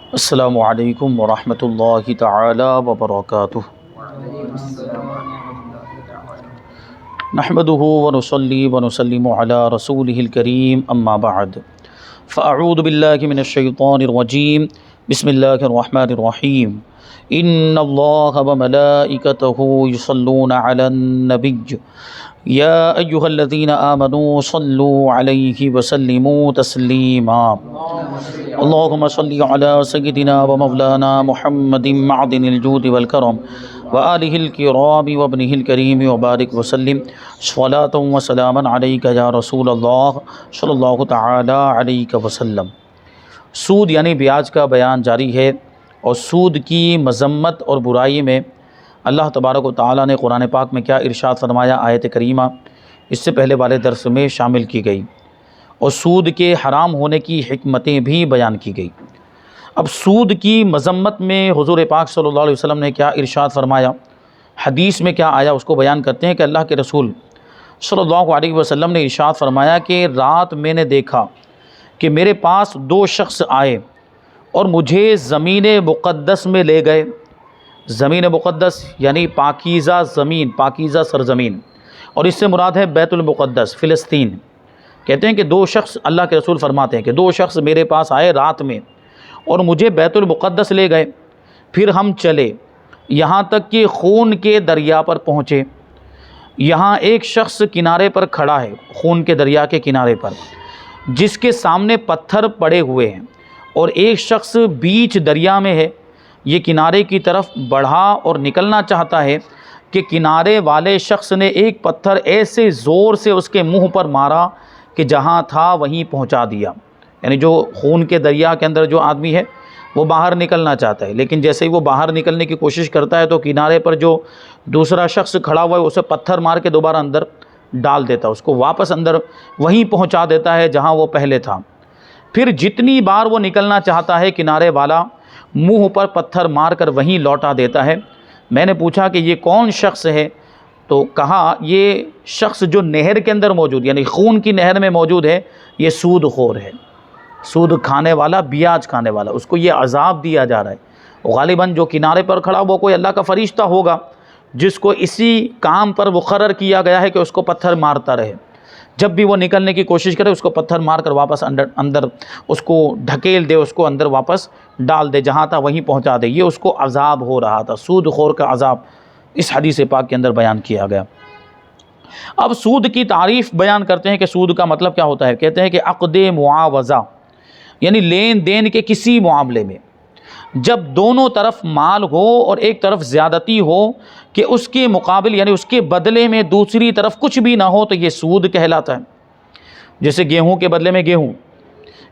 السلام علیکم ورحمۃ اللہ تعالی وبرکاتہ۔ نحمده ونصلی ونسلم علی رسولہ الکریم، اما بعد فاعوذ باللہ من الشیطان الرجیم، بسم اللہ الرحمن الرحیم۔ ان اللہ وملائکتہ یصلون علی النبی یا ایہا الذین آمنوا صلوا علیہ وسلموا تسلیما۔ اللہم صلی علی سیدنا و مولانا محمد معدن الجود والکرم وآلہ الکرام وابنہ الکریم وبارک وسلم صلاۃ و سلاما علیک یا رسول اللہ صلی اللہ تعالی علیہ وسلم۔ سود یعنی بیاج کا بیان جاری ہے، اور سود کی مذمت اور برائی میں اللہ تبارک و تعالیٰ نے قرآن پاک میں کیا ارشاد فرمایا، آیت کریمہ اس سے پہلے والے درس میں شامل کی گئی، اور سود کے حرام ہونے کی حکمتیں بھی بیان کی گئی۔ اب سود کی مذمت میں حضور پاک صلی اللہ علیہ وسلم نے کیا ارشاد فرمایا، حدیث میں کیا آیا، اس کو بیان کرتے ہیں کہ اللہ کے رسول صلی اللہ علیہ وسلم نے ارشاد فرمایا کہ رات میں نے دیکھا کہ میرے پاس دو شخص آئے اور مجھے زمین مقدس میں لے گئے۔ زمین مقدس یعنی پاکیزہ زمین، پاکیزہ سرزمین، اور اس سے مراد ہے بیت المقدس، فلسطین۔ کہتے ہیں کہ دو شخص، اللہ کے رسول فرماتے ہیں کہ دو شخص میرے پاس آئے رات میں اور مجھے بیت المقدس لے گئے، پھر ہم چلے یہاں تک کہ خون کے دریا پر پہنچے۔ یہاں ایک شخص کنارے پر کھڑا ہے، خون کے دریا کے کنارے پر، جس کے سامنے پتھر پڑے ہوئے ہیں، اور ایک شخص بیچ دریا میں ہے، یہ کنارے کی طرف بڑھا اور نکلنا چاہتا ہے کہ کنارے والے شخص نے ایک پتھر ایسے زور سے اس کے منہ پر مارا کہ جہاں تھا وہیں پہنچا دیا۔ یعنی جو خون کے دریا کے اندر جو آدمی ہے وہ باہر نکلنا چاہتا ہے، لیکن جیسے ہی وہ باہر نکلنے کی کوشش کرتا ہے تو کنارے پر جو دوسرا شخص کھڑا ہوا ہے اسے پتھر مار کے دوبارہ اندر ڈال دیتا ہے، اس کو واپس اندر وہیں پہنچا دیتا ہے جہاں وہ پہلے تھا۔ پھر جتنی بار وہ نکلنا چاہتا ہے کنارے والا منہ پر پتھر مار کر وہیں لوٹا دیتا ہے۔ میں نے پوچھا کہ یہ کون شخص ہے، تو کہا یہ شخص جو نہر کے اندر موجود، یعنی خون کی نہر میں موجود ہے، یہ سود خور ہے، سود کھانے والا، بیاج کھانے والا، اس کو یہ عذاب دیا جا رہا ہے۔ غالباً جو کنارے پر کھڑا وہ کوئی اللہ کا فرشتہ ہوگا جس کو اسی کام پر مقرر کیا گیا ہے کہ اس کو پتھر مارتا رہے، جب بھی وہ نکلنے کی کوشش کرے اس کو پتھر مار کر واپس اندر اس کو ڈھکیل دے، اس کو اندر واپس ڈال دے، جہاں تھا وہیں پہنچا دے۔ یہ اس کو عذاب ہو رہا تھا، سود خور کا عذاب اس حدیث پاک کے اندر بیان کیا گیا۔ اب سود کی تعریف بیان کرتے ہیں کہ سود کا مطلب کیا ہوتا ہے۔ کہتے ہیں کہ عقد معاوضہ، یعنی لین دین کے کسی معاملے میں جب دونوں طرف مال ہو اور ایک طرف زیادتی ہو کہ اس کے مقابل یعنی اس کے بدلے میں دوسری طرف کچھ بھی نہ ہو، تو یہ سود کہلاتا ہے۔ جیسے گیہوں کے بدلے میں گیہوں،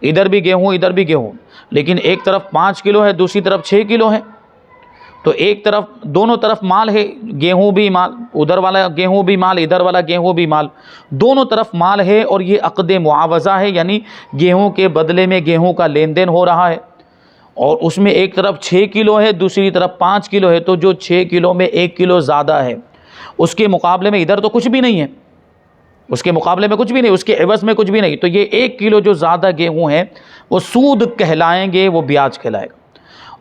ادھر بھی گیہوں ادھر بھی گیہوں، لیکن ایک طرف 5 کلو ہے دوسری طرف 6 کلو ہے، تو ایک طرف دونوں طرف مال ہے، گیہوں بھی مال، ادھر والا گیہوں بھی مال، ادھر والا گیہوں بھی مال، دونوں طرف مال ہے، اور یہ عقد معاوضہ ہے، یعنی گیہوں کے بدلے میں گیہوں کا لین دین ہو رہا ہے، اور اس میں ایک طرف 6 کلو ہے دوسری طرف 5 کلو ہے، تو جو 6 کلو میں 1 کلو زیادہ ہے اس کے مقابلے میں ادھر تو کچھ بھی نہیں ہے، اس کے مقابلے میں کچھ بھی نہیں، اس کے عوض میں کچھ بھی نہیں، تو یہ 1 کلو جو زیادہ گیہوں ہے وہ سود کہلائیں گے، وہ بیاج کہلائے گا۔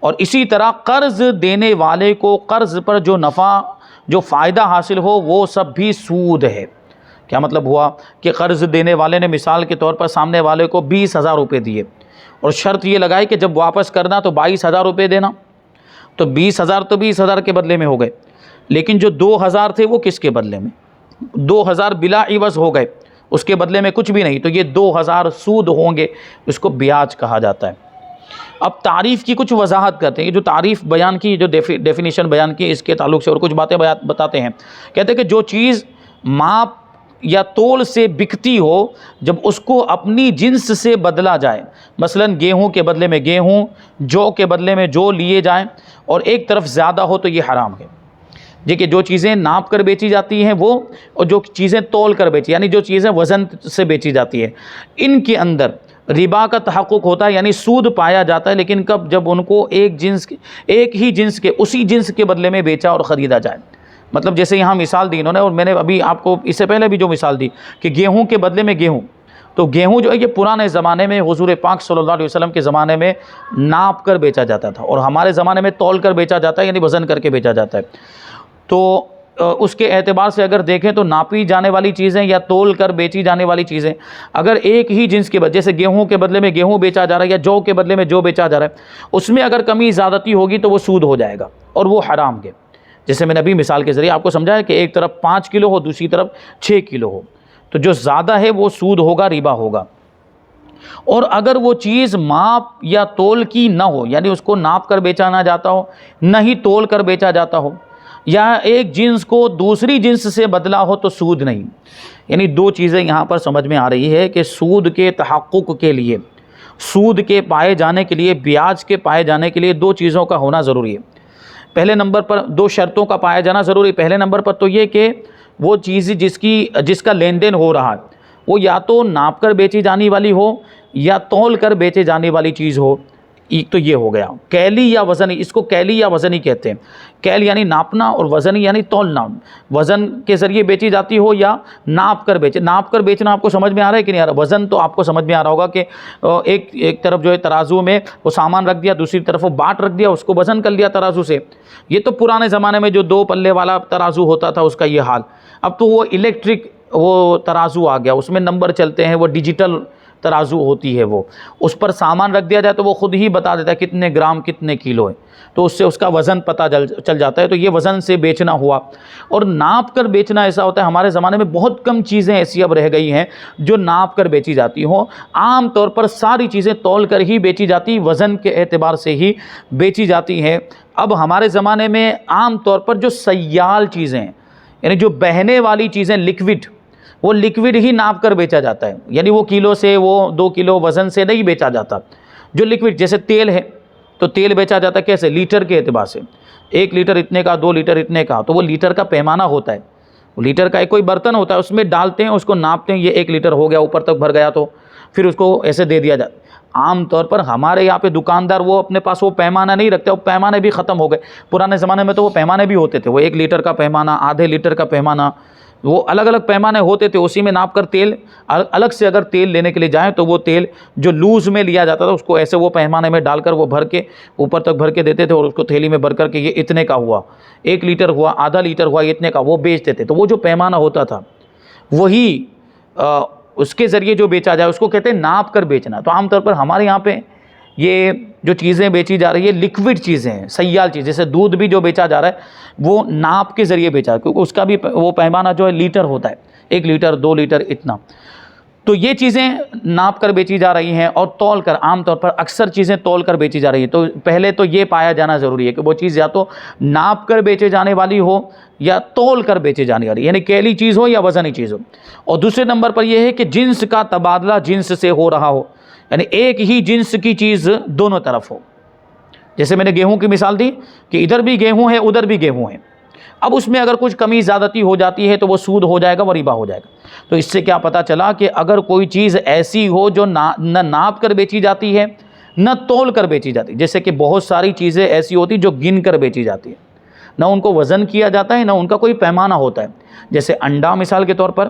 اور اسی طرح قرض دینے والے کو قرض پر جو نفع جو فائدہ حاصل ہو وہ سب بھی سود ہے۔ کیا مطلب ہوا کہ قرض دینے والے نے مثال کے طور پر سامنے والے کو 20,000 روپے دیے، اور شرط یہ لگائی کہ جب واپس کرنا تو 22,000 روپے دینا، تو 20,000 تو 20,000 کے بدلے میں ہو گئے، لیکن جو 2,000 تھے وہ کس کے بدلے میں؟ 2,000 بلا عوض ہو گئے، اس کے بدلے میں کچھ بھی نہیں، تو یہ 2,000 سود ہوں گے، اس کو بیاج کہا جاتا ہے۔ اب تعریف کی کچھ وضاحت کرتے ہیں، جو تعریف بیان کی، جو ڈیفینیشن بیان کی، اس کے تعلق سے اور کچھ باتیں بتاتے ہیں۔ کہتے ہیں کہ جو چیز ماپ یا تول سے بکتی ہو، جب اس کو اپنی جنس سے بدلا جائے، مثلا گیہوں کے بدلے میں گیہوں، جو کے بدلے میں جو لیے جائیں، اور ایک طرف زیادہ ہو تو یہ حرام ہے۔ دیکھیے جو چیزیں ناپ کر بیچی جاتی ہیں وہ، اور جو چیزیں تول کر بیچی یعنی جو چیزیں وزن سے بیچی جاتی ہے، ان کے اندر ربا کا تحقق ہوتا ہے، یعنی سود پایا جاتا ہے، لیکن کب؟ جب ان کو ایک ہی جنس کے اسی جنس کے بدلے میں بیچا اور خریدا جائے۔ مطلب جیسے یہاں مثال دی انہوں نے، اور میں نے ابھی آپ کو اس سے پہلے بھی جو مثال دی کہ گیہوں کے بدلے میں گیہوں، تو گیہوں جو ہے یہ پرانے زمانے میں حضور پاک صلی اللہ علیہ وسلم کے زمانے میں ناپ کر بیچا جاتا تھا، اور ہمارے زمانے میں تول کر بیچا جاتا ہے، یعنی وزن کر کے بیچا جاتا ہے۔ تو اس کے اعتبار سے اگر دیکھیں تو ناپی جانے والی چیزیں یا تول کر بیچی جانے والی چیزیں اگر ایک ہی جنس کے جیسے گیہوں کے بدلے میں گیہوں بیچا جا رہا ہے یا جو کے بدلے میں جو بیچا جا رہا ہے، اس میں اگر کمی زیادتی ہوگی تو وہ سود ہو جائے گا اور وہ حرام ہے۔ جیسے میں نے ابھی مثال کے ذریعے آپ کو سمجھایا کہ ایک طرف 5 کلو ہو، دوسری طرف 6 کلو ہو، تو جو زیادہ ہے وہ سود ہوگا، ربا ہوگا۔ اور اگر وہ چیز ماپ یا تول کی نہ ہو، یعنی اس کو ناپ کر بیچا نہ جاتا ہو، نہ ہی تول کر بیچا جاتا ہو، یا ایک جنس کو دوسری جنس سے بدلا ہو، تو سود نہیں۔ یعنی دو چیزیں یہاں پر سمجھ میں آ رہی ہے کہ سود کے تحقق کے لیے، سود کے پائے جانے کے لیے، بیاج کے پائے جانے کے لیے دو چیزوں کا ہونا ضروری ہے۔ پہلے نمبر پر دو شرطوں کا پایا جانا ضروری۔ پہلے نمبر پر تو یہ کہ وہ چیز جس کا لین دین ہو رہا ہے وہ یا تو ناپ کر بیچی جانے والی ہو یا تول کر بیچے جانے والی چیز ہو۔ ایک تو یہ ہو گیا کیلی یا وزنی، اس کو کیلی یا وزنی کہتے ہیں۔ کیل یعنی ناپنا اور وزنی یعنی تولنا، وزن کے ذریعے بیچی جاتی ہو یا ناپ کر بیچنا آپ کو سمجھ میں آ رہا ہے کہ نہیں آ رہا؟ وزن تو آپ کو سمجھ میں آ رہا ہوگا کہ ایک طرف جو ہے ترازو میں وہ سامان رکھ دیا، دوسری طرف وہ باٹ رکھ دیا، اس کو وزن کر لیا ترازو سے۔ یہ تو پرانے زمانے میں جو 2 پلے والا ترازو ہوتا تھا اس کا یہ حال۔ اب تو وہ الیکٹرک وہ ترازو آ گیا، اس میں نمبر چلتے ہیں، وہ ڈیجیٹل ترازو ہوتی ہے، وہ اس پر سامان رکھ دیا جائے تو وہ خود ہی بتا دیتا ہے کتنے گرام کتنے کلو ہے، تو اس سے اس کا وزن پتہ چل جاتا ہے۔ تو یہ وزن سے بیچنا ہوا۔ اور ناپ کر بیچنا ایسا ہوتا ہے، ہمارے زمانے میں بہت کم چیزیں ایسی اب رہ گئی ہیں جو ناپ کر بیچی جاتی ہوں۔ عام طور پر ساری چیزیں تول کر ہی بیچی جاتی، وزن کے اعتبار سے ہی بیچی جاتی ہیں۔ اب ہمارے زمانے میں عام طور پر جو سیال چیزیں ہیں، یعنی جو بہنے والی چیزیں، لکوڈ، وہ لکوڈ ہی ناپ کر بیچا جاتا ہے، یعنی وہ کلو سے، وہ 2 کلو وزن سے نہیں بیچا جاتا۔ جو لکوڈ جیسے تیل ہے تو تیل بیچا جاتا ہے کیسے؟ لیٹر کے اعتبار سے، 1 لیٹر اتنے کا، 2 لیٹر اتنے کا، تو وہ لیٹر کا پیمانہ ہوتا ہے۔ لیٹر کا ایک کوئی برتن ہوتا ہے، اس میں ڈالتے ہیں، اس کو ناپتے ہیں، یہ 1 لیٹر ہو گیا، اوپر تک بھر گیا تو پھر اس کو ایسے دے دیا جاتا ہے۔ عام طور پر ہمارے یہاں پہ دکاندار وہ اپنے پاس وہ پیمانہ نہیں رکھتے، وہ پیمانے بھی ختم ہو گئے۔ پرانے زمانے میں تو وہ پیمانے بھی ہوتے تھے، وہ 1 لیٹر کا پیمانہ، آدھے لیٹر کا پیمانہ، وہ الگ الگ پیمانے ہوتے تھے، اسی میں ناپ کر تیل الگ سے اگر تیل لینے کے لیے جائیں تو وہ تیل جو لوز میں لیا جاتا تھا اس کو ایسے وہ پیمانے میں ڈال کر وہ بھر کے اوپر تک بھر کے دیتے تھے، اور اس کو تھیلی میں بھر کر کے یہ اتنے کا ہوا، 1 لیٹر ہوا، آدھا لیٹر ہوا، اتنے کا وہ بیچتے تھے۔ تو وہ جو پیمانہ ہوتا تھا وہی اس کے ذریعے جو بیچا جائے اس کو کہتے ہیں ناپ کر بیچنا۔ تو عام طور پر ہمارے یہاں پہ یہ جو چیزیں بیچی جا رہی ہے لکوڈ چیزیں ہیں، سیال چیز، جیسے دودھ بھی جو بیچا جا رہا ہے وہ ناپ کے ذریعے بیچا ہے، کیونکہ اس کا بھی وہ پیمانہ جو ہے لیٹر ہوتا ہے، 1 لیٹر 2 لیٹر اتنا۔ تو یہ چیزیں ناپ کر بیچی جا رہی ہیں اور تول کر، عام طور پر اکثر چیزیں تول کر بیچی جا رہی ہیں۔ تو پہلے تو یہ پایا جانا ضروری ہے کہ وہ چیز یا تو ناپ کر بیچے جانے والی ہو یا تول کر بیچے جانے والی، یعنی کیلی چیز ہو یا وزنی چیز ہو۔ اور دوسرے نمبر پر یہ ہے کہ جنس کا تبادلہ جنس سے ہو رہا ہو، یعنی ایک ہی جنس کی چیز دونوں طرف ہو۔ جیسے میں نے گیہوں کی مثال دی کہ ادھر بھی گیہوں ہے ادھر بھی گیہوں ہے، اب اس میں اگر کچھ کمی زیادتی ہو جاتی ہے تو وہ سود ہو جائے گا، وہ ربا ہو جائے گا۔ تو اس سے کیا پتہ چلا کہ اگر کوئی چیز ایسی ہو جو نہ ناپ کر بیچی جاتی ہے نہ تول کر بیچی جاتی ہے، جیسے کہ بہت ساری چیزیں ایسی ہوتی جو گن کر بیچی جاتی ہے، نہ ان کو وزن کیا جاتا ہے نہ ان کا کوئی پیمانہ ہوتا ہے۔ جیسے انڈا مثال کے طور پر،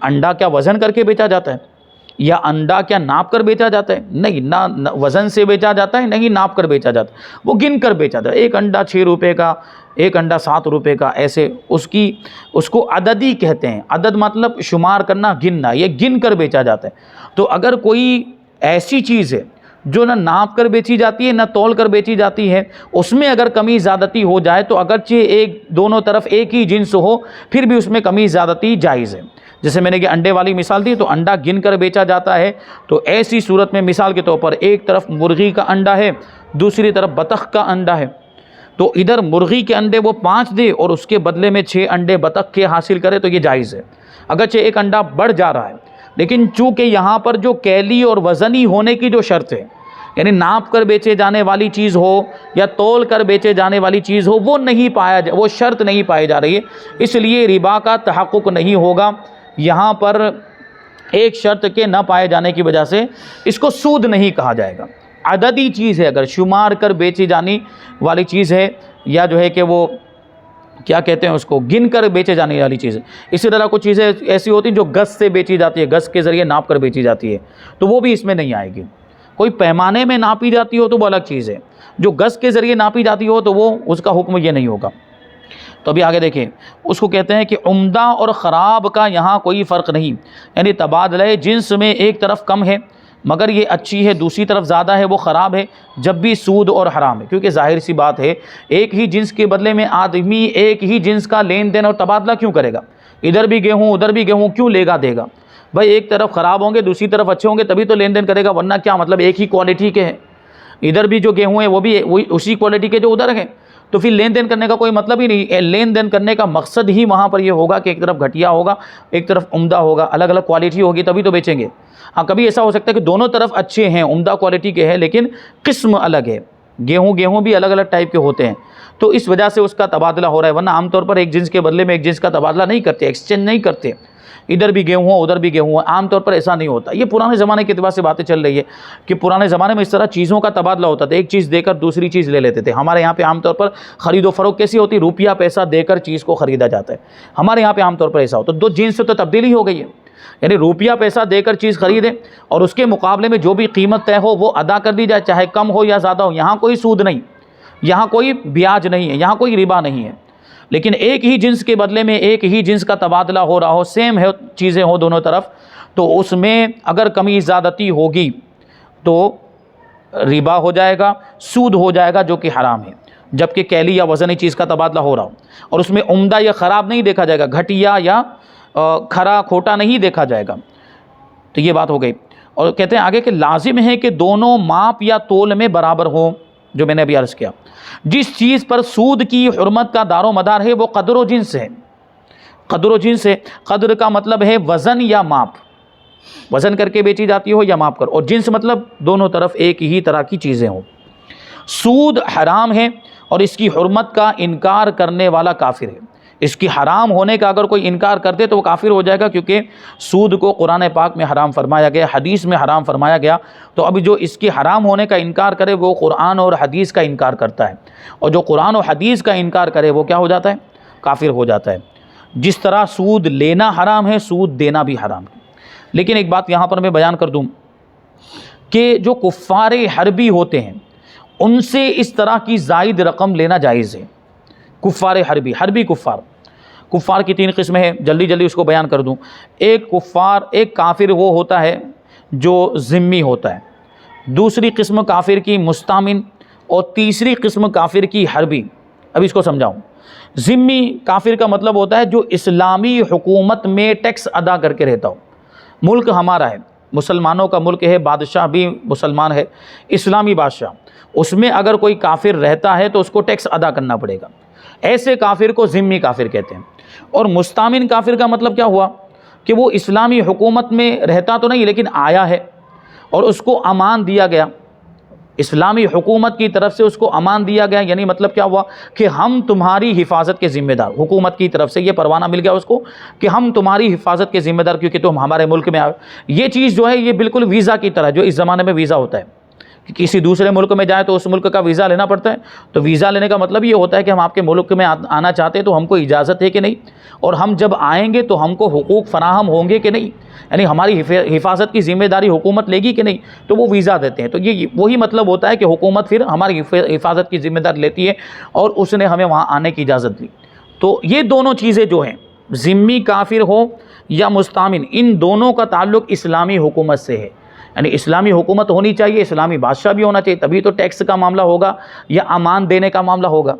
انڈا کیا وزن کر کے بیچا جاتا ہے یا انڈا کیا ناپ کر بیچا جاتا ہے؟ نہیں، نہ وزن سے بیچا جاتا ہے نہیں ناپ کر بیچا جاتا ہے، وہ گن کر بیچا جاتا ہے۔ 1 انڈا 6 روپے کا، 1 انڈا 7 روپے کا، ایسے اس کو عددی کہتے ہیں۔ عدد مطلب شمار کرنا، گننا، یہ گن کر بیچا جاتا ہے۔ تو اگر کوئی ایسی چیز ہے جو نہ ناپ کر بیچی جاتی ہے نہ تول کر بیچی جاتی ہے، اس میں اگر کمی زیادتی ہو جائے تو اگرچہ دونوں طرف ایک ہی جنس ہو پھر بھی اس میں کمی زیادتی جائز ہے۔ جیسے میں نے کہ انڈے والی مثال دی تو انڈا گن کر بیچا جاتا ہے، تو ایسی صورت میں مثال کے طور پر ایک طرف مرغی کا انڈا ہے دوسری طرف بطخ کا انڈا ہے، تو ادھر مرغی کے انڈے وہ 5 دے اور اس کے بدلے میں 6 انڈے بطخ کے حاصل کرے تو یہ جائز ہے، اگرچہ ایک انڈا بڑھ جا رہا ہے، لیکن چونکہ یہاں پر جو کیلی اور وزنی ہونے کی جو شرط ہے، یعنی ناپ کر بیچے جانے والی چیز ہو یا تول کر بیچے جانے والی چیز ہو، وہ شرط نہیں پائی جا رہی ہے، اس لیے ربا کا تحقق نہیں ہوگا۔ یہاں پر ایک شرط کے نہ پائے جانے کی وجہ سے اس کو سود نہیں کہا جائے گا۔ عددی چیز ہے، اگر شمار کر بیچی جانے والی چیز ہے یا جو ہے کہ وہ کیا کہتے ہیں اس کو، گن کر بیچے جانے والی چیزیں. اسی طرح کچھ چیزیں ایسی ہوتی ہیں جو گز سے بیچی جاتی ہے، گز کے ذریعے ناپ کر بیچی جاتی ہے، تو وہ بھی اس میں نہیں آئے گی. کوئی پیمانے میں ناپی جاتی ہو تو وہ الگ چیز ہے، جو گز کے ذریعے ناپی جاتی ہو تو وہ اس کا حکم یہ نہیں ہوگا. تو ابھی آگے دیکھیں، اس کو کہتے ہیں کہ عمدہ اور خراب کا یہاں کوئی فرق نہیں، یعنی تبادلہ جنس میں ایک طرف کم ہے مگر یہ اچھی ہے، دوسری طرف زیادہ ہے وہ خراب ہے، جب بھی سود اور حرام ہے. کیونکہ ظاہر سی بات ہے، ایک ہی جنس کے بدلے میں آدمی ایک ہی جنس کا لین دین اور تبادلہ کیوں کرے گا؟ ادھر بھی گیہوں ادھر بھی گیہوں کیوں لے گا دے گا؟ بھائی ایک طرف خراب ہوں گے دوسری طرف اچھے ہوں گے تبھی تو لین دین کرے گا، ورنہ کیا مطلب ایک ہی کوالٹی کے ہیں، ادھر بھی جو گیہوں ہیں وہ بھی اسی کوالٹی کے جو ادھر ہیں، تو پھر لین دین کرنے کا کوئی مطلب ہی نہیں. لین دین کرنے کا مقصد ہی وہاں پر یہ ہوگا کہ ایک طرف گھٹیا ہوگا ایک طرف عمدہ ہوگا، الگ الگ کوالٹی ہوگی تبھی تو بیچیں گے. ہاں کبھی ایسا ہو سکتا ہے کہ دونوں طرف اچھے ہیں، عمدہ کوالٹی کے ہیں لیکن قسم الگ ہے، گیہوں بھی الگ الگ ٹائپ کے ہوتے ہیں، تو اس وجہ سے اس کا تبادلہ ہو رہا ہے. ورنہ عام طور پر ایک جنس کے بدلے میں ایک جنس کا تبادلہ نہیں کرتے، ایکسچینج نہیں کرتے، ادھر بھی گیہوں ہو ادھر بھی گیہوں ہو، عام طور پر ایسا نہیں ہوتا. یہ پرانے زمانے کے اعتبار سے باتیں چل رہی ہے کہ پرانے زمانے میں اس طرح چیزوں کا تبادلہ ہوتا تھا، ایک چیز دے کر دوسری چیز لے لیتے تھے. ہمارے یہاں پہ عام طور پر خرید و فروخت کیسی ہوتی ہے؟ روپیہ پیسہ دے کر چیز کو خریدا جاتا ہے. ہمارے یہاں پہ عام طور پر ایسا ہوتا ہے. دو جنس سے تو تبدیلی ہو گئی ہے، یعنی روپیہ پیسہ دے کر چیز خریدیں اور اس کے مقابلے میں جو بھی قیمت طے ہو وہ ادا کر دی جائے، چاہے کم ہو یا زیادہ ہو. یہاں کوئی سود نہیں، یہاں کوئی بیاج نہیں ہے، یہاں کوئی ربا نہیں ہے. لیکن ایک ہی جنس کے بدلے میں ایک ہی جنس کا تبادلہ ہو رہا ہو، سیم ہے چیزیں ہوں دونوں طرف، تو اس میں اگر کمی زیادتی ہوگی تو ربا ہو جائے گا، سود ہو جائے گا جو کہ حرام ہے. جبکہ کیلی یا وزنی چیز کا تبادلہ ہو رہا ہو اور اس میں عمدہ یا خراب نہیں دیکھا جائے گا، گھٹیا یا کھرا کھوٹا نہیں دیکھا جائے گا. تو یہ بات ہو گئی. اور کہتے ہیں آگے کہ لازم ہے کہ دونوں ماپ یا تول میں برابر ہوں، جو میں نے ابھی عرض کیا. جس چیز پر سود کی حرمت کا دار و مدار ہے وہ قدر و جنس ہے. قدر و جنس ہے، قدر کا مطلب ہے وزن یا ماپ، وزن کر کے بیچی جاتی ہو یا ماپ کر، اور جنس مطلب دونوں طرف ایک ہی طرح کی چیزیں ہوں. سود حرام ہے اور اس کی حرمت کا انکار کرنے والا کافر ہے. اس کی حرام ہونے کا اگر کوئی انکار کر دے تو وہ کافر ہو جائے گا، کیونکہ سود کو قرآن پاک میں حرام فرمایا گیا، حدیث میں حرام فرمایا گیا. تو ابھی جو اس کی حرام ہونے کا انکار کرے وہ قرآن اور حدیث کا انکار کرتا ہے، اور جو قرآن و حدیث کا انکار کرے وہ کیا ہو جاتا ہے؟ کافر ہو جاتا ہے. جس طرح سود لینا حرام ہے سود دینا بھی حرام ہے. لیکن ایک بات یہاں پر میں بیان کر دوں کہ جو کفار حربی ہوتے ہیں ان سے اس طرح کی زائد رقم لینا جائز ہے. کفار حربی کفار کی 3 قسمیں ہیں، جلدی اس کو بیان کر دوں. ایک کافر وہ ہوتا ہے جو ذمی ہوتا ہے، دوسری قسم کافر کی مستامن، اور تیسری قسم کافر کی حربی. اب اس کو سمجھاؤں. ذمی کافر کا مطلب ہوتا ہے جو اسلامی حکومت میں ٹیکس ادا کر کے رہتا ہو. ملک ہمارا ہے، مسلمانوں کا ملک ہے، بادشاہ بھی مسلمان ہے، اسلامی بادشاہ، اس میں اگر کوئی کافر رہتا ہے تو اس کو ٹیکس ادا کرنا پڑے گا. ایسے کافر کو ذمی کافر کہتے ہیں. اور مستامن کافر کا مطلب کیا ہوا کہ وہ اسلامی حکومت میں رہتا تو نہیں لیکن آیا ہے اور اس کو امان دیا گیا، اسلامی حکومت کی طرف سے اس کو امان دیا گیا. یعنی مطلب کیا ہوا کہ ہم تمہاری حفاظت کے ذمہ دار، حکومت کی طرف سے یہ پروانہ مل گیا اس کو کہ ہم تمہاری حفاظت کے ذمہ دار کیونکہ تم ہمارے ملک میں آئے. یہ چیز جو ہے یہ بالکل ویزا کی طرح، جو اس زمانے میں ویزا ہوتا ہے کہ کسی دوسرے ملک میں جائے تو اس ملک کا ویزا لینا پڑتا ہے. تو ویزا لینے کا مطلب یہ ہوتا ہے کہ ہم آپ کے ملک میں آنا چاہتے ہیں تو ہم کو اجازت ہے کہ نہیں، اور ہم جب آئیں گے تو ہم کو حقوق فراہم ہوں گے کہ نہیں، یعنی ہماری حفاظت کی ذمہ داری حکومت لے گی کہ نہیں، تو وہ ویزا دیتے ہیں. تو یہ وہی مطلب ہوتا ہے کہ حکومت پھر ہماری حفاظت کی ذمہ داری لیتی ہے اور اس نے ہمیں وہاں آنے کی اجازت دی. تو یہ دونوں چیزیں جو ہیں، ذمی کافر ہو یا مستامن، ان دونوں کا تعلق اسلامی حکومت سے ہے. یعنی اسلامی حکومت ہونی چاہیے، اسلامی بادشاہ بھی ہونا چاہیے، تبھی تو ٹیکس کا معاملہ ہوگا یا امان دینے کا معاملہ ہوگا.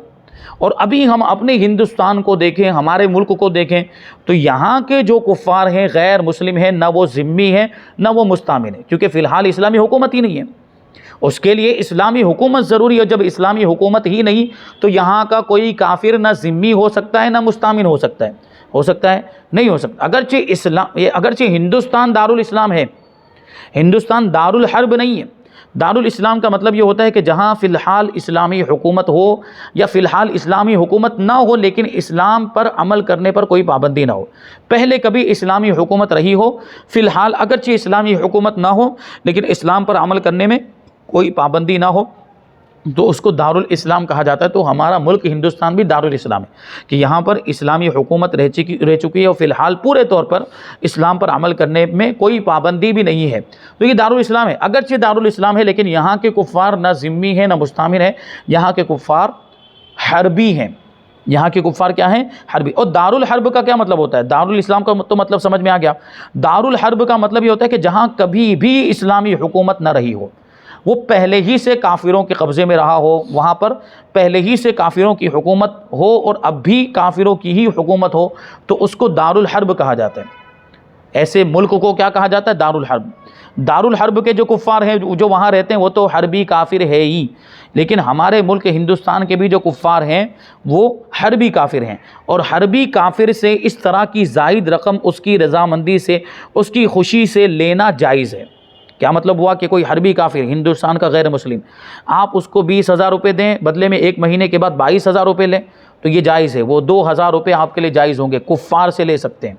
اور ابھی ہم اپنے ہندوستان کو دیکھیں، ہمارے ملک کو دیکھیں، تو یہاں کے جو کفار ہیں، غیر مسلم ہیں، نہ وہ ذمی ہیں نہ وہ مستامن ہیں، کیونکہ فی الحال اسلامی حکومت ہی نہیں ہے. اس کے لیے اسلامی حکومت ضروری ہے. جب اسلامی حکومت ہی نہیں تو یہاں کا کوئی کافر نہ ذمی ہو سکتا ہے نہ مستامن ہو سکتا ہے. ہو سکتا ہے؟ نہیں ہو سکتا. اگرچہ ہندوستان دارالاسلام ہے، ہندوستان دارالحرب نہیں ہے. دارالاسلام کا مطلب یہ ہوتا ہے کہ جہاں فی الحال اسلامی حکومت ہو یا فی الحال اسلامی حکومت نہ ہو لیکن اسلام پر عمل کرنے پر کوئی پابندی نہ ہو. پہلے کبھی اسلامی حکومت رہی ہو، فی الحال اگرچہ اسلامی حکومت نہ ہو لیکن اسلام پر عمل کرنے میں کوئی پابندی نہ ہو، تو اس کو دارالاسلام کہا جاتا ہے۔ تو ہمارا ملک ہندوستان بھی دارالاسلام ہے کہ یہاں پر اسلامی حکومت رہ چکی ہے، اور فی الحال پورے طور پر اسلام پر عمل کرنے میں کوئی پابندی بھی نہیں ہے۔ تو یہ دارالاسلام ہے، اگرچہ دارالاسلام ہے لیکن یہاں کے کفار نہ ذمی ہیں نہ مستعمر ہیں، یہاں کے کفار حربی ہیں۔ یہاں کے کفار کیا ہیں؟ حربی۔ اور دارالحرب کا کیا مطلب ہوتا ہے؟ دارالاسلام کا تو مطلب سمجھ میں آ گیا۔ دارالحرب کا مطلب یہ ہوتا ہے کہ جہاں کبھی بھی اسلامی حکومت نہ رہی ہو، وہ پہلے ہی سے کافروں کے قبضے میں رہا ہو، وہاں پر پہلے ہی سے کافروں کی حکومت ہو اور اب بھی کافروں کی ہی حکومت ہو، تو اس کو دارالحرب کہا جاتا ہے۔ ایسے ملک کو کیا کہا جاتا ہے؟ دارالحرب۔ دارالحرب کے جو کفار ہیں جو وہاں رہتے ہیں وہ تو حربی کافر ہے ہی، لیکن ہمارے ملک ہندوستان کے بھی جو کفار ہیں وہ حربی کافر ہیں، اور حربی کافر سے اس طرح کی زائد رقم اس کی رضامندی سے، اس کی خوشی سے لینا جائز ہے۔ کیا مطلب ہوا کہ کوئی حربی کافر ہندوستان کا غیر مسلم، آپ اس کو 20,000 روپے دیں، بدلے میں 1 مہینے کے بعد 22,000 روپے لیں تو یہ جائز ہے، وہ 2,000 روپے آپ کے لیے جائز ہوں گے۔ کفار سے لے سکتے ہیں،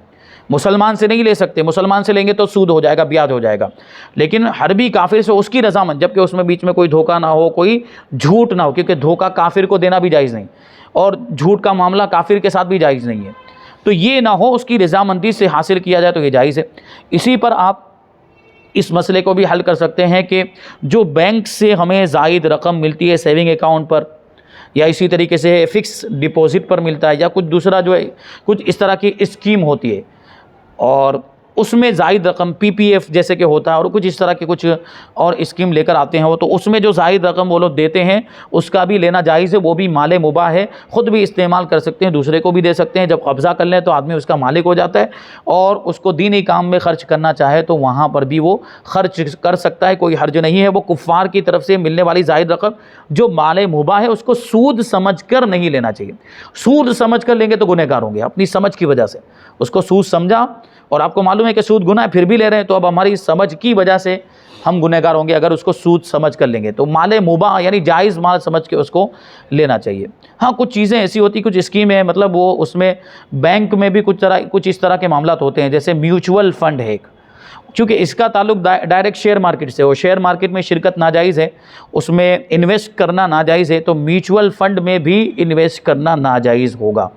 مسلمان سے نہیں لے سکتے، مسلمان سے لیں گے تو سود ہو جائے گا، بیاج ہو جائے گا، لیکن حربی کافر سے اس کی رضامند، جبکہ اس میں بیچ میں کوئی دھوکہ نہ ہو، کوئی جھوٹ نہ ہو، کیونکہ دھوکہ کافر کو دینا بھی جائز نہیں، اور جھوٹ کا معاملہ کافر کے ساتھ بھی جائز نہیں ہے، تو یہ نہ ہو، اس کی رضامندی سے حاصل کیا جائے تو یہ جائز ہے۔ اسی پر آپ اس مسئلے کو بھی حل کر سکتے ہیں کہ جو بینک سے ہمیں زائد رقم ملتی ہے سیونگ اکاؤنٹ پر، یا اسی طریقے سے فکس ڈپوزٹ پر ملتا ہے، یا کچھ دوسرا جو ہے کچھ اس طرح کی اسکیم ہوتی ہے، اور اس میں زائد رقم پی پی ایف جیسے کہ ہوتا ہے، اور کچھ اس طرح کے کچھ اور اسکیم لے کر آتے ہیں وہ، تو اس میں جو زائد رقم وہ لوگ دیتے ہیں اس کا بھی لینا جائز ہے، وہ بھی مال مباح ہے، خود بھی استعمال کر سکتے ہیں، دوسرے کو بھی دے سکتے ہیں، جب قبضہ کر لیں تو آدمی اس کا مالک ہو جاتا ہے، اور اس کو دینی کام میں خرچ کرنا چاہے تو وہاں پر بھی وہ خرچ کر سکتا ہے، کوئی حرج نہیں ہے۔ وہ کفار کی طرف سے ملنے والی زائد رقم جو مال مباح ہے اس کو سود سمجھ کر نہیں لینا چاہیے، سود سمجھ کر لیں گے تو گنہگار ہوں گے، اپنی سمجھ کی وجہ سے اس کو سود سمجھا، اور آپ کو معلوم ہے کہ سود گناہ ہے پھر بھی لے رہے ہیں، تو اب ہماری سمجھ کی وجہ سے ہم گنہگار ہوں گے اگر اس کو سود سمجھ کر لیں گے۔ تو مال مباح یعنی جائز مال سمجھ کے اس کو لینا چاہیے۔ ہاں کچھ چیزیں ایسی ہوتی، کچھ اسکیم ہے، مطلب وہ اس میں بینک میں بھی کچھ اس طرح کے معاملات ہوتے ہیں، جیسے میوچول فنڈ ہے ایک، چونکہ اس کا تعلق ڈائریکٹ شیئر مارکیٹ سے ہو، شیئر مارکیٹ میں شرکت ناجائز ہے، اس میں انویسٹ کرنا ناجائز ہے، تو میوچول فنڈ میں بھی انویسٹ کرنا ناجائز ہوگا۔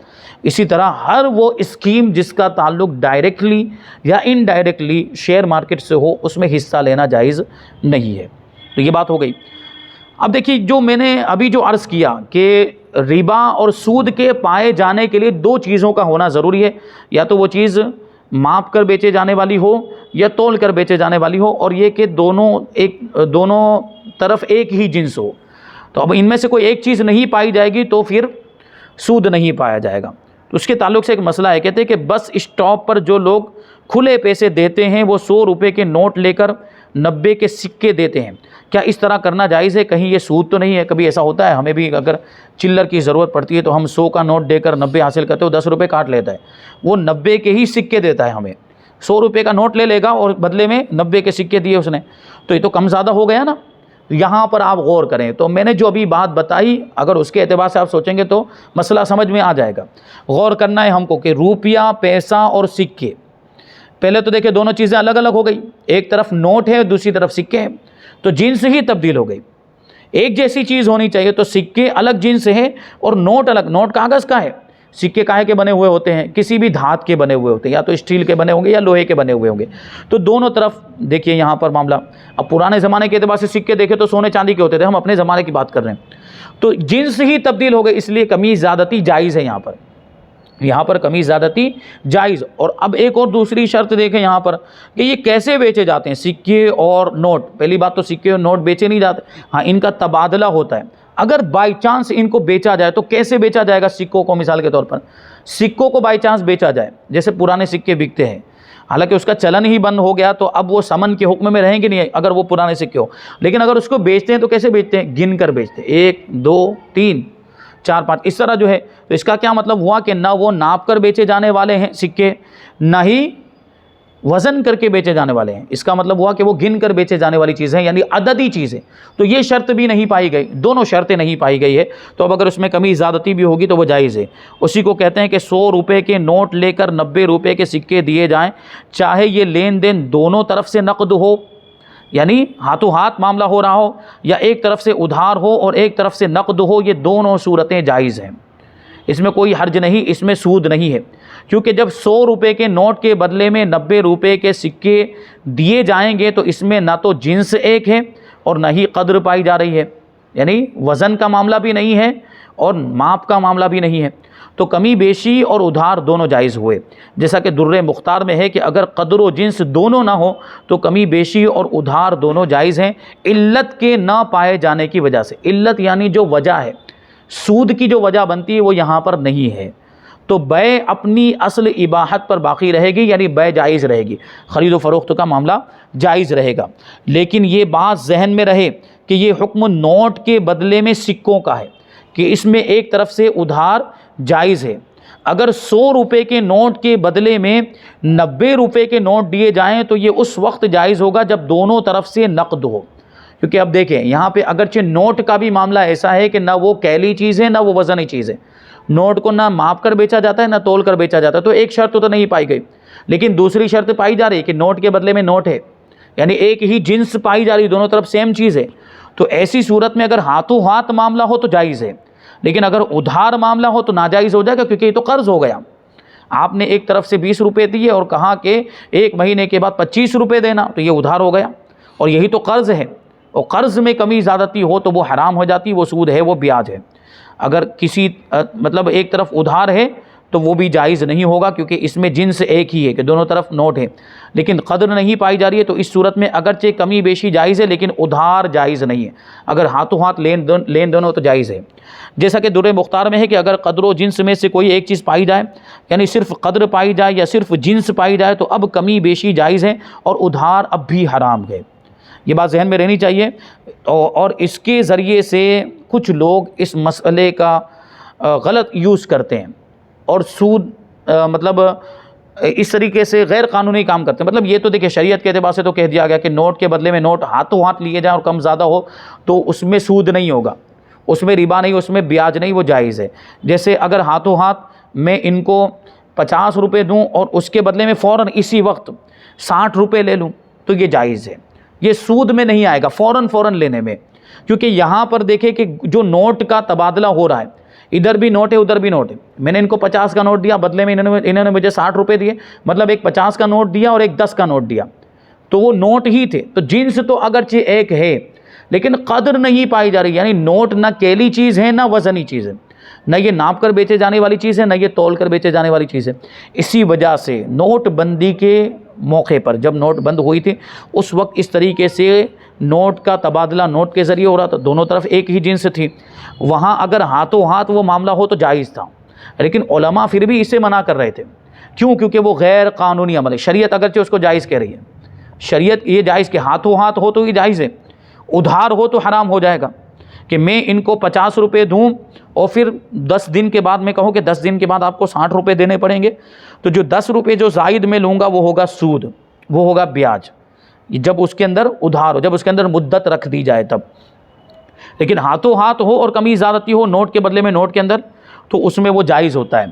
اسی طرح ہر وہ اسکیم جس کا تعلق ڈائریکٹلی یا انڈائریکٹلی شیئر مارکیٹ سے ہو اس میں حصہ لینا جائز نہیں ہے۔ تو یہ بات ہو گئی۔ اب دیکھیے جو میں نے ابھی جو عرض کیا کہ ربا اور سود کے پائے جانے کے لیے 2 چیزوں کا ہونا ضروری ہے، یا تو وہ چیز ماپ کر بیچے جانے والی ہو یا تول کر بیچے جانے والی ہو، اور یہ کہ دونوں طرف ایک ہی جنس ہو۔ تو اب ان میں سے کوئی ایک چیز نہیں پائی جائے گی تو پھر سود نہیں پایا جائے گا۔ تو اس کے تعلق سے ایک مسئلہ ہے، کہتے ہیں کہ بس اسٹاپ پر جو لوگ کھلے پیسے دیتے ہیں وہ 100 روپے کے نوٹ لے کر 90 کے سکے دیتے ہیں، کیا اس طرح کرنا جائز ہے؟ کہیں یہ سود تو نہیں ہے؟ کبھی ایسا ہوتا ہے ہمیں بھی اگر چلر کی ضرورت پڑتی ہے تو ہم 100 کا نوٹ دے کر 90 حاصل کرتے ہو، 10 روپے کاٹ لیتا ہے، وہ 90 کے ہی سکے دیتا ہے ہمیں، 100 روپے کا نوٹ لے لے گا اور بدلے میں 90 کے سکے دیے اس نے، تو یہ تو کم زیادہ ہو گیا نا۔ یہاں پر آپ غور کریں، تو میں نے جو ابھی بات بتائی اگر اس کے اعتبار سے آپ سوچیں گے تو مسئلہ سمجھ میں آ جائے گا۔ غور کرنا ہے ہم کو کہ روپیہ، پیسہ اور سکے، پہلے تو دیکھیں دونوں چیزیں الگ الگ ہو گئی، ایک طرف نوٹ ہے دوسری طرف سکے ہیں، تو جنس ہی تبدیل ہو گئی۔ ایک جیسی چیز ہونی چاہیے، تو سکے الگ جنس ہیں اور نوٹ الگ۔ نوٹ کاغذ کا ہے، سکے کاہے کے بنے ہوئے ہوتے ہیں؟ کسی بھی دھات کے بنے ہوئے ہوتے ہیں، یا تو اسٹیل کے بنے ہوں گے یا لوہے کے بنے ہوئے ہوں گے۔ تو دونوں طرف دیکھیے یہاں پر معاملہ، اب پرانے زمانے کے اعتبار سے سکے دیکھے تو سونے چاندی کے ہوتے تھے، ہم اپنے زمانے کی بات کر رہے ہیں، تو جنس ہی تبدیل ہو گئے، اس لیے کمی زیادتی جائز ہے یہاں پر کمی زیادتی جائز۔ اور اب ایک اور دوسری شرط دیکھیں یہاں پر کہ یہ کیسے بیچے جاتے ہیں، سکے اور نوٹ۔ پہلی بات تو سکے اور نوٹ بیچے نہیں جاتے، ہاں ان کا تبادلہ ہوتا ہے۔ اگر بائی چانس ان کو بیچا جائے تو کیسے بیچا جائے گا؟ سکوں کو مثال کے طور پر، سکوں کو بائی چانس بیچا جائے، جیسے پرانے سکے بکتے ہیں، حالانکہ اس کا چلن ہی بند ہو گیا تو اب وہ سمن کے حکم میں رہیں گے نہیں اگر وہ پرانے سکے ہو، لیکن اگر اس کو بیچتے ہیں تو کیسے بیچتے ہیں؟ گن کر بیچتے ہیں، 1 2 3 4 5 اس طرح جو ہے۔ تو اس کا کیا مطلب ہوا کہ نہ وہ ناپ کر بیچے جانے والے ہیں سکے، نہ ہی وزن کر کے بیچے جانے والے ہیں، اس کا مطلب ہوا کہ وہ گن کر بیچے جانے والی چیزیں یعنی عددی چیزیں۔ تو یہ شرط بھی نہیں پائی گئی، دونوں شرطیں نہیں پائی گئی ہے، تو اب اگر اس میں کمی زیادتی بھی ہوگی تو وہ جائز ہے۔ اسی کو کہتے ہیں کہ 100 روپے کے نوٹ لے کر 90 روپے کے سکے دیے جائیں، چاہے یہ لین دین دونوں طرف سے نقد ہو، یعنی ہاتھوں ہاتھ معاملہ ہو رہا ہو یا ایک طرف سے ادھار ہو اور ایک طرف سے نقد ہو، یہ دونوں صورتیں جائز ہیں، اس میں کوئی حرج نہیں، اس میں سود نہیں ہے، کیونکہ جب 100 روپے کے نوٹ کے بدلے میں 90 روپے کے سکے دیے جائیں گے تو اس میں نہ تو جنس ایک ہے اور نہ ہی قدر پائی جا رہی ہے، یعنی وزن کا معاملہ بھی نہیں ہے اور ماپ کا معاملہ بھی نہیں ہے، تو کمی بیشی اور ادھار دونوں جائز ہوئے، جیسا کہ در مختار میں ہے کہ اگر قدر و جنس دونوں نہ ہو تو کمی بیشی اور ادھار دونوں جائز ہیں، علت کے نہ پائے جانے کی وجہ سے۔ علت یعنی جو وجہ ہے، سود کی جو وجہ بنتی ہے وہ یہاں پر نہیں ہے، تو بیع اپنی اصل اباحت پر باقی رہے گی، یعنی بیع جائز رہے گی، خرید و فروخت کا معاملہ جائز رہے گا۔ لیکن یہ بات ذہن میں رہے کہ یہ حکم نوٹ کے بدلے میں سکوں کا ہے، کہ اس میں ایک طرف سے ادھار جائز ہے۔ اگر 100 روپے کے نوٹ کے بدلے میں 90 روپے کے نوٹ دیے جائیں تو یہ اس وقت جائز ہوگا جب دونوں طرف سے نقد ہو، کیونکہ اب دیکھیں یہاں پہ اگرچہ نوٹ کا بھی معاملہ ایسا ہے کہ نہ وہ کیلی چیز ہے نہ وہ وزنی چیز ہے، نوٹ کو نہ ماپ کر بیچا جاتا ہے نہ تول کر بیچا جاتا ہے، تو ایک شرط تو نہیں پائی گئی، لیکن دوسری شرط پائی جا رہی ہے کہ نوٹ کے بدلے میں نوٹ ہے، یعنی ایک ہی جنس پائی جا رہی، دونوں طرف سیم چیز ہے، تو ایسی صورت میں اگر ہاتھوں ہاتھ معاملہ ہو تو جائز ہے، لیکن اگر ادھار معاملہ ہو تو ناجائز ہو جائے گا، کیونکہ یہ تو قرض ہو گیا۔ آپ نے ایک طرف سے 20 روپے دیے اور کہا کہ ایک مہینے کے بعد 25 روپے دینا، تو یہ ادھار ہو گیا، اور یہی تو قرض ہے، اور قرض میں کمی زیادتی ہو تو وہ حرام ہو جاتی، وہ سود ہے، وہ بیاج ہے۔ اگر کسی مطلب ایک طرف ادھار ہے تو وہ بھی جائز نہیں ہوگا، کیونکہ اس میں جنس ایک ہی ہے کہ دونوں طرف نوٹ ہے، لیکن قدر نہیں پائی جا رہی ہے، تو اس صورت میں اگرچہ کمی بیشی جائز ہے لیکن ادھار جائز نہیں ہے، اگر ہاتھوں ہاتھ لین دین ہو تو جائز ہے۔ جیسا کہ در مختار میں ہے کہ اگر قدر و جنس میں سے کوئی ایک چیز پائی جائے، یعنی صرف قدر پائی جائے یا صرف جنس پائی جائے، تو اب کمی بیشی جائز ہے اور ادھار اب بھی حرام ہے، یہ بات ذہن میں رہنی چاہیے۔ اور اس کے ذریعے سے کچھ لوگ اس مسئلے کا غلط یوز کرتے ہیں اور سود مطلب اس طریقے سے غیر قانونی کام کرتے ہیں۔ مطلب یہ تو دیکھیں شریعت کے اعتبار سے تو کہہ دیا گیا کہ نوٹ کے بدلے میں نوٹ ہاتھوں ہاتھ لیے جائیں اور کم زیادہ ہو تو اس میں سود نہیں ہوگا، اس میں ربا نہیں، اس میں بیاج نہیں، وہ جائز ہے۔ جیسے اگر ہاتھوں ہاتھ میں ان کو 50 روپے دوں اور اس کے بدلے میں فوراً اسی وقت 60 روپے لے لوں تو یہ جائز ہے، یہ سود میں نہیں آئے گا فوراً لینے میں، کیونکہ یہاں پر دیکھیں کہ جو نوٹ کا تبادلہ ہو رہا ہے، ادھر بھی نوٹ ہے ادھر بھی نوٹ ہے، میں نے ان کو 50 کا نوٹ دیا، بدلے میں انہوں نے مجھے 60 روپے دیے، مطلب ایک 50 کا نوٹ دیا اور ایک 10 کا نوٹ دیا، تو وہ نوٹ ہی تھے، تو جنس تو اگرچہ ایک ہے لیکن قدر نہیں پائی جا رہی، یعنی نوٹ نہ کیلی چیز ہے نہ وزنی چیز ہے، نہ یہ ناپ کر بیچے جانے والی چیز ہے نہ یہ تول کر بیچے جانے والی چیز ہے۔ اسی وجہ سے نوٹ بندی کے موقع پر، جب نوٹ بند ہوئی تھی اس وقت اس طریقے سے نوٹ کا تبادلہ نوٹ کے ذریعے ہو رہا تھا، دونوں طرف ایک ہی جنس تھی، وہاں اگر ہاتھوں ہاتھ وہ معاملہ ہو تو جائز تھا، لیکن علماء پھر بھی اسے منع کر رہے تھے، کیوں؟ کیونکہ وہ غیر قانونی عمل ہے، شریعت اگرچہ اس کو جائز کہہ رہی ہے، شریعت یہ جائز کہ ہاتھوں ہاتھ ہو تو یہ جائز ہے، ادھار ہو تو حرام ہو جائے گا، کہ میں ان کو 50 روپے دوں اور پھر 10 دن کے بعد میں کہوں کہ 10 دن کے بعد آپ کو 60 روپے دینے پڑیں گے، تو جو 10 روپے جو زائد میں لوں گا وہ ہوگا سود، وہ ہوگا بیاج، جب اس کے اندر ادھار ہو، جب اس کے اندر مدت رکھ دی جائے تب۔ لیکن ہاتھوں ہاتھ ہو اور کمی زیادتی ہو نوٹ کے بدلے میں نوٹ کے اندر تو اس میں وہ جائز ہوتا ہے،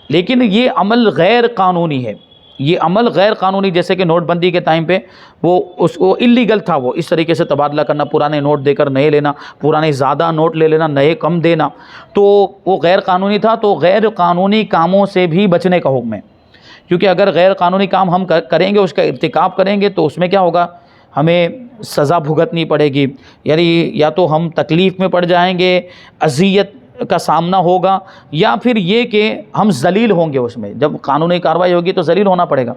لیکن یہ عمل غیر قانونی ہے، یہ عمل غیر قانونی، جیسے کہ نوٹ بندی کے ٹائم پہ وہ اللیگل تھا، وہ اس طریقے سے تبادلہ کرنا، پرانے نوٹ دے کر نئے لینا، پرانے زیادہ نوٹ لے لینا، نئے کم دینا، تو وہ غیر قانونی تھا، تو غیر قانونی کاموں سے بھی بچنے کا حکم ہے، کیونکہ اگر غیر قانونی کام ہم کریں گے، اس کا ارتکاب کریں گے تو اس میں کیا ہوگا، ہمیں سزا بھگتنی پڑے گی، یعنی یا تو ہم تکلیف میں پڑ جائیں گے، اذیت کا سامنا ہوگا، یا پھر یہ کہ ہم ذلیل ہوں گے، اس میں جب قانونی کارروائی ہوگی تو ذلیل ہونا پڑے گا۔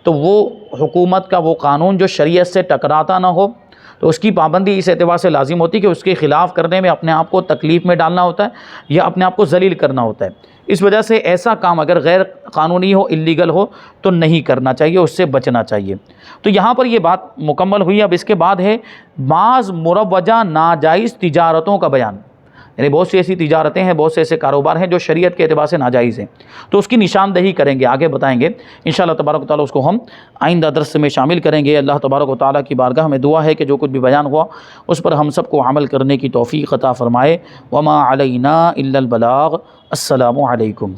تو وہ حکومت کا وہ قانون جو شریعت سے ٹکراتا نہ ہو تو اس کی پابندی اس اعتبار سے لازم ہوتی ہے کہ اس کے خلاف کرنے میں اپنے آپ کو تکلیف میں ڈالنا ہوتا ہے یا اپنے آپ کو ذلیل کرنا ہوتا ہے، اس وجہ سے ایسا کام اگر غیر قانونی ہو، اللیگل ہو تو نہیں کرنا چاہیے، اس سے بچنا چاہیے۔ تو یہاں پر یہ بات مکمل ہوئی، اب اس کے بعد ہے بعض مروجہ ناجائز تجارتوں کا بیان، یعنی بہت سی ایسی تجارتیں ہیں، بہت سے ایسے کاروبار ہیں جو شریعت کے اعتبار سے ناجائز ہیں، تو اس کی نشاندہی کریں گے، آگے بتائیں گے انشاءاللہ تبارک و تعالیٰ، اس کو ہم آئندہ درس میں شامل کریں گے۔ اللہ تبارک و تعالیٰ کی بارگاہ میں دعا ہے کہ جو کچھ بھی بیان ہوا اس پر ہم سب کو عمل کرنے کی توفیق عطا فرمائے۔ وما علینا الا البلاغ۔ السلام علیکم۔